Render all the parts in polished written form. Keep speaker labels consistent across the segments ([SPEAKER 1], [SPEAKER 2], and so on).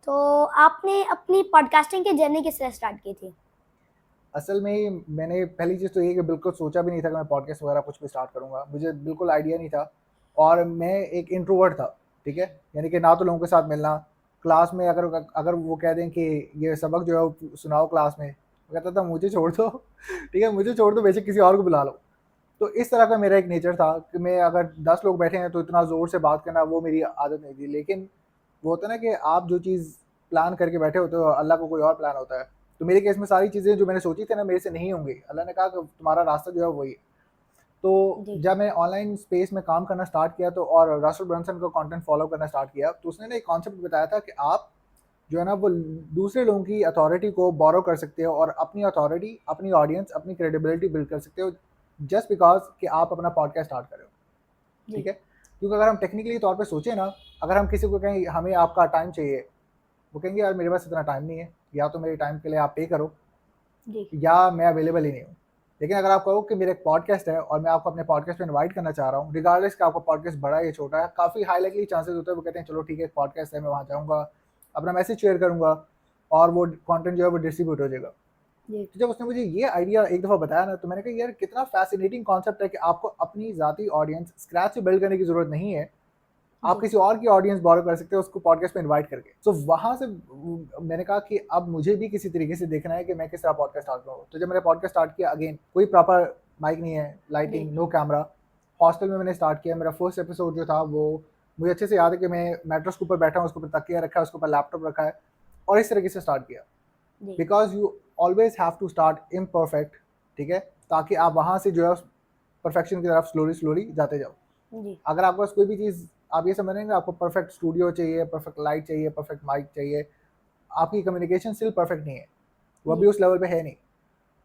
[SPEAKER 1] तो आपने अपनी पॉडकास्टिंग की जर्नी किस तरह स्टार्ट की थी?
[SPEAKER 2] असल में मैंने पहली चीज़ तो ये कि बिल्कुल सोचा भी नहीं था कि मैं पॉडकास्ट वगैरह कुछ भी स्टार्ट करूँगा। मुझे बिल्कुल आइडिया नहीं था और मैं एक इंट्रोवर्ट था, ठीक है? यानी कि ना तो लोगों के साथ मिलना, क्लास में अगर अगर वो कह दें कि ये सबक जो है वो सुनाओ क्लास में, मैं कहता था मुझे छोड़ दो, ठीक है? मुझे छोड़ दो, बेशक किसी और को बुला लो। तो इस तरह का मेरा एक नेचर था कि मैं अगर 10 लोग बैठे हैं तो इतना ज़ोर से बात करना वो मेरी आदत नहीं थी। लेकिन वो होता है ना कि आप जो चीज़ प्लान करके बैठे होते हो, अल्लाह को कोई और प्लान होता है। तो मेरे केस में सारी चीज़ें जो मैंने सोची थी ना मेरे से नहीं होंगी। अल्लाह ने कहा कि तुम्हारा रास्ता जो है वही है। तो
[SPEAKER 1] जी।
[SPEAKER 2] जब मैं ऑनलाइन स्पेस में काम करना स्टार्ट किया तो और रसल ब्रंसन का कंटेंट फॉलो करना स्टार्ट किया, तो उसने ना एक कॉन्सेप्ट बताया था कि आप जो है ना वो दूसरे लोगों की अथॉरिटी को बोरो कर सकते हो और अपनी अथॉरिटी, अपनी ऑडियंस, अपनी क्रेडिबिलिटी बिल्ड कर सकते हो जस्ट बिकॉज़ कि आप अपना पॉडकास्ट स्टार्ट कर रहे हो,
[SPEAKER 1] जी।
[SPEAKER 2] ठीक है? क्योंकि अगर हम टेक्निकली तौर पे सोचें ना, अगर हम किसी को कहें हमें आपका टाइम चाहिए, वो कहेंगे यार मेरे पास इतना टाइम नहीं है, या तो मेरे टाइम के लिए आप पे करो
[SPEAKER 1] जी।
[SPEAKER 2] या मैं अवेलेबल ही नहीं हूँ। लेकिन अगर आप कहो कि मेरा एक पॉडकास्ट है और मैं आपको अपने पॉडकास्ट में इनवाइट करना चाह रहा हूँ, रिगार्डलेस कि आपका पॉडकास्ट बड़ा है या छोटा है, काफ़ी हाई लाइकली चांसेस होते हैं वो कहते हैं चलो ठीक है, एक पॉडकास्ट है, मैं वहाँ जाऊँगा, अपना मैसेज शेयर करूँगा और वो कंटेंट जो है वो डिस्ट्रीब्यूट हो जाएगा।
[SPEAKER 1] जी।
[SPEAKER 2] तो जब उसने मुझे ये आइडिया एक दफ़ा बताया ना, तो मैंने कहा यार कितना फैसिनेटिंग कॉन्सेप्ट है कि आपको अपनी ज़ाती ऑडियंस स्क्रैच से बिल्ड करने की ज़रूरत नहीं है। आप
[SPEAKER 1] जी।
[SPEAKER 2] किसी और की ऑडियंस बोरो कर सकते हो उसको पॉडकास्ट पे इनवाइट करके। सो वहाँ से मैंने कहा कि अब मुझे भी किसी तरीके से देखना है कि मैं किस तरह पॉडकास्ट स्टार्ट करूँ। तो जब मैंने पॉडकास्ट स्टार्ट किया, अगेन कोई प्रॉपर माइक नहीं है,
[SPEAKER 1] जी।
[SPEAKER 2] Lighting, no camera. हॉस्टल में मैंने स्टार्ट किया। मेरा फर्स्ट एपिसोड जो था वो मुझे अच्छे से याद है कि मैं मैट्रेस के ऊपर बैठा हूँ, उसके ऊपर तकिया रखा है, उसके ऊपर लैपटॉप रखा है और इस तरीके से स्टार्ट किया।
[SPEAKER 1] जी।
[SPEAKER 2] Because you always have to start imperfect, ठीक है? ताकि आप वहाँ से जो है परफेक्शन की तरफ स्लोली-स्लोली जाते जाओ।
[SPEAKER 1] जी।
[SPEAKER 2] अगर आपके पास कोई भी चीज़, आप ये समझ रहे हैं कि आपको परफेक्ट स्टूडियो चाहिए, परफेक्ट लाइट चाहिए, परफेक्ट माइक चाहिए, आपकी कम्युनिकेशन स्टिल परफेक्ट नहीं है, वो अभी
[SPEAKER 1] जी।
[SPEAKER 2] उस लेवल पे है नहीं।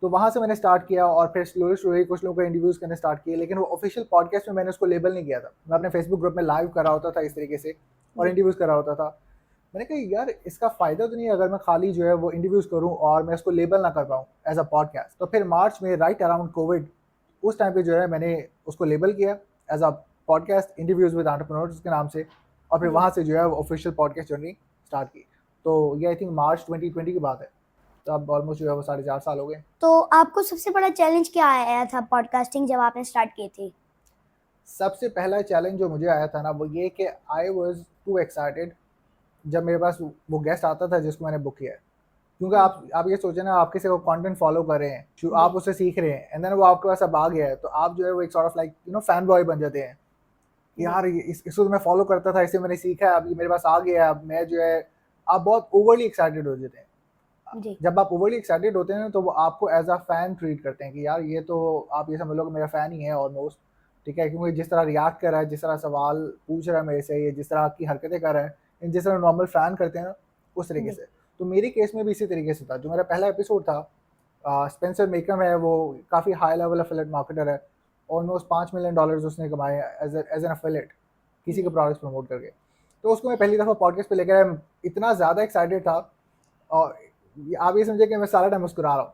[SPEAKER 2] तो वहाँ से मैंने स्टार्ट किया और फिर स्लोली-स्लोली कुछ लोगों को इंटरव्यूज़ करने स्टार्ट किए, लेकिन वो ऑफ़िशियल पॉडकास्ट में मैंने उसको लेबल नहीं किया था। मैं अपने फेसबुक ग्रुप में लाइव कर रहा होता था इस तरीके से और
[SPEAKER 1] जी।
[SPEAKER 2] इंटरव्यूज़ कर रहा होता था। मैंने कहा यार इसका फ़ायदा तो नहीं है अगर मैं खाली जो है वो इंटरव्यूज़ करूँ और मैं उसको लेबल ना कर पाऊँ एज़ अ पॉडकास्ट। तो फिर मार्च में राइट अराउंड कोविड, उस टाइम पे जो है मैंने उसको लेबल किया as a podcast interviews with entrepreneurs के नाम से और फिर
[SPEAKER 1] जी।
[SPEAKER 2] वहाँ से जो है वो ऑफ़िशियल पॉडकास्ट जर्नी स्टार्ट की। तो ये आई थिंक मार्च 2020 की बात है। तो अब ऑलमोस्ट जो है वो 4.5 साल हो गए।
[SPEAKER 1] तो आपको सबसे बड़ा चैलेंज क्या आया था पॉडकास्टिंग जब आपने स्टार्ट की थी?
[SPEAKER 2] सबसे पहला चैलेंज जो मुझे आया था ना वो ये कि आई वाज़ टू एक्साइटेड जब मेरे पास वो गेस्ट आता था जिसको मैंने बुक किया है। क्योंकि
[SPEAKER 1] जी।
[SPEAKER 2] आप ये सोचे ना, आप किसी को कंटेंट फॉलो कर रहे हैं, आप
[SPEAKER 1] जी।
[SPEAKER 2] उससे सीख रहे हैं एंड देन वो आपके पास अब आ गया है, तो आप जो है वो एक sort of like fan boy बन जाते हैं कि
[SPEAKER 1] जी।
[SPEAKER 2] यार इसको तो मैं फॉलो करता था, इसे मैंने सीखा है, अब ये मेरे पास आ गया है, अब मैं जो है, आप बहुत ओवरली एक्साइटेड हो जाते हैं।
[SPEAKER 1] जी।
[SPEAKER 2] जब आप ओवरली एक्साइटेड होते हैं तो वो आपको एज अ फैन ट्रीट करते हैं कि यार ये तो आप ये समझ लो कि मेरा फैन ही है ऑलमोस्ट, ठीक है? क्योंकि जिस तरह रिएक्ट कर रहा है, जिस तरह सवाल पूछ रहा है मेरे से, ये जिस तरह की हरकतें कर रहा है, जिस तरह नॉर्मल फैन करते हैं ना, उस तरीके
[SPEAKER 1] जी।
[SPEAKER 2] से। तो मेरे केस में भी इसी तरीके से था। जो मेरा पहला एपिसोड था, स्पेंसर मेकम है, वो काफ़ी हाई लेवल एफिलिएट मार्केटर है, ऑलमोस्ट $5 मिलियन उसने कमाए एज एन एफिलिएट किसी के
[SPEAKER 1] जी।
[SPEAKER 2] प्रोडक्ट्स प्रमोट करके। तो उसको मैं पहली दफ़ा पॉडकास्ट पे लेकर आया, इतना ज़्यादा एक्साइटेड था और आप ये समझिए कि मैं सारा टाइम मुस्कुरा रहा हूँ।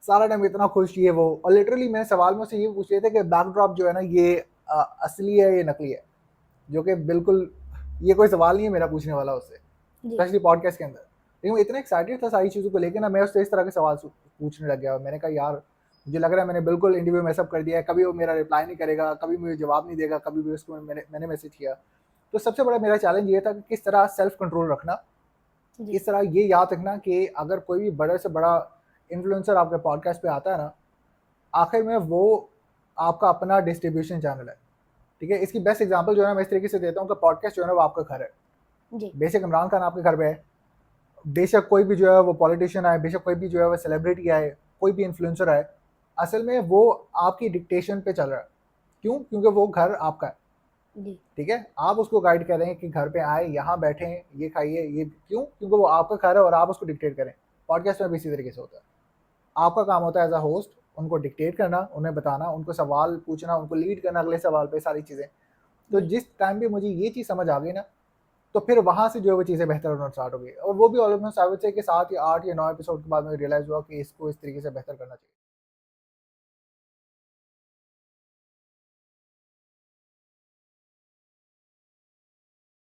[SPEAKER 2] सारा टाइम इतना खुश ये वो, और लिटरली मैंने सवाल में उससे ये पूछ लिया था कि बैकड्रॉप जो है ना ये असली है, ये नकली है? जो कि बिल्कुल ये कोई सवाल नहीं है मेरा पूछने वाला उससे,
[SPEAKER 1] जी।
[SPEAKER 2] स्पेशली पॉडकास्ट के अंदर। लेकिन वो इतना एक्साइटेड था सारी चीज़ों को लेके ना, मैं उससे इस तरह के सवाल पूछने लग गया और मैंने कहा यार मुझे लग रहा है मैंने बिल्कुल इंटरव्यू में सब कर दिया है, कभी वो मेरा रिप्लाई नहीं करेगा, कभी मुझे जवाब नहीं देगा, कभी भी उसको मैंने मैसेज किया। तो सबसे बड़ा मेरा चैलेंज ये था कि किस तरह सेल्फ कंट्रोल रखना,
[SPEAKER 1] जी।
[SPEAKER 2] इस तरह ये याद रखना कि अगर कोई भी बड़े से बड़ा इन्फ्लुएंसर आपके पॉडकास्ट पे आता है ना, आखिर में वो आपका अपना डिस्ट्रीब्यूशन चैनल है, ठीक है? इसकी बेस्ट एग्जांपल जो है मैं इस तरीके से देता हूँ कि पॉडकास्ट जो है ना वो आपका घर है।
[SPEAKER 1] जी।
[SPEAKER 2] बेशक इमरान खान आपके घर पे है, बेशक कोई भी जो है वो पॉलिटिशियन आए, बेशक कोई भी जो है वो सेलिब्रिटी आए, कोई भी इन्फ्लुएंसर आए, असल में वो आपकी डिक्टेशन पे चल रहा है। क्यों? क्योंकि वो घर आपका है,
[SPEAKER 1] जी।
[SPEAKER 2] ठीक है? आप उसको गाइड कर रहे हैं कि घर पे आए, यहाँ बैठें, ये खाइए, ये क्यों? क्योंकि वो आपका घर है और आप उसको डिक्टेट करें। पॉडकास्ट में भी इसी तरीके से होता है। आपका काम होता है एज़ अ होस्ट उनको डिक्टेट करना, उन्हें बताना, उनको सवाल पूछना, उनको लीड करना अगले सवाल पे, सारी चीज़ें। तो
[SPEAKER 1] जी।
[SPEAKER 2] जिस टाइम पे मुझे ये चीज़ समझ आ गई ना, तो फिर वहाँ से जो है वो चीज़ें बेहतर होना स्टार्ट हो गई और वो भी ऑलमोस्ट आई वुड से कि 7 या 8 या 9 एपिसोड के बाद मुझे रियलाइज़ हुआ कि इसको इस तरीके से बेहतर करना चाहिए।